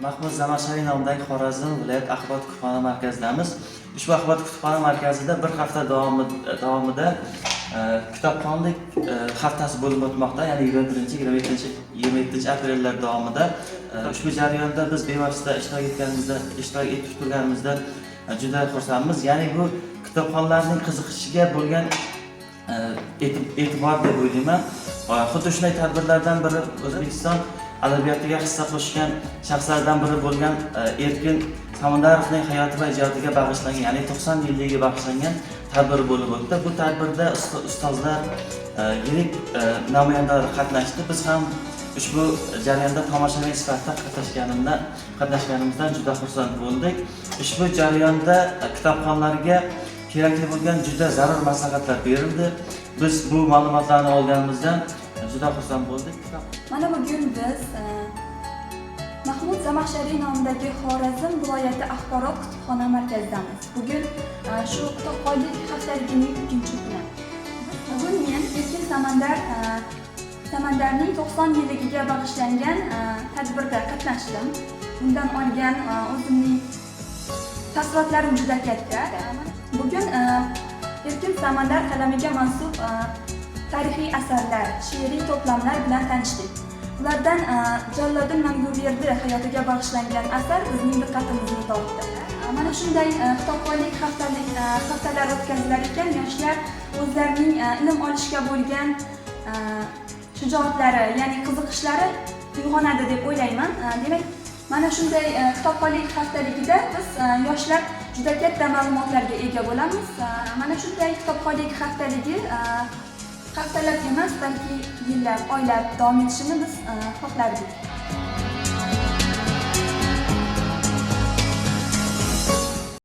Mahmud Zamakhshariy nomidagi Xorazm viloyat axborot kutubxona markazidamiz. Ushbu axborot kutubxona markazida bir hafta davomida kitobxonlik haftasi bo'lib o'tmoqda. Ya'ni 21-27 aprellar davomida ushbu jarayonda biz bevosita ishtirok etib turganimizdan juda xursandmiz. Ya'ni bu kitobxonlarning qiziqishiga bo'lgan e'tibor deb o'ylayman. Xuddi shunday tadbirlardan biri O'zbekiston adabiyotiga hissa qo'shgan shaxslardan biri bo'lgan Erkin Samandarovning hayoti va ijodiga bag'ishlangan, ya'ni 90 yilligiga bag'ishlangan tadbir bo'lib o'tdi. Bu tadbirda ustozlar, yirik namoyandlar qatnashdi. Biz ham ushbu jarayonda tomoshabin sifatida qatnashganimizdan juda xursand bo'ldik. Ushbu jarayonda kitobxonlarga kerakli bo'lgan juda zarur maslahatlar berildi. Biz bu ma'lumotlarni olganimizdan juda xursand bo'ldik. Mana bugun biz Mahmud Zamakhshariy nomidagi Xorazm viloyati axborot kutubxona markazidamiz. Bugun shu kitobxonlik haftaligining 3-kuni. Bugun men Erkin Samandarning 90 yilligiga bag'ishlangan tadbirda qatnashdim. Bundan olgan o'zimning taassurotlarim juda katta. Bugun Erkin Samandar qalamiga mansub tarixiy asarlar, she'riy to'plamlar bilan tanishdik. Ulardan Jaloliddin Manguberdi hayotiga bag'ishlangan asar bizning diqqatimizni tortdi. Mana shunday kitobxonlik haftalari o'tkazilar ekan, yoshlar o'zlarining ilm olishga bo'lgan shijoatlari, ya'ni qiziqishlari uyg'onadi deb o'ylayman. Demak, mana shunday kitobxonlik haftaligida biz yoshlar juda katta ma'lumotlarga ega bo'lamiz. Mana shunday kitobxonlik haftaligi haftalar emas, balki yillar, oylar davom etishini biz xohlardik.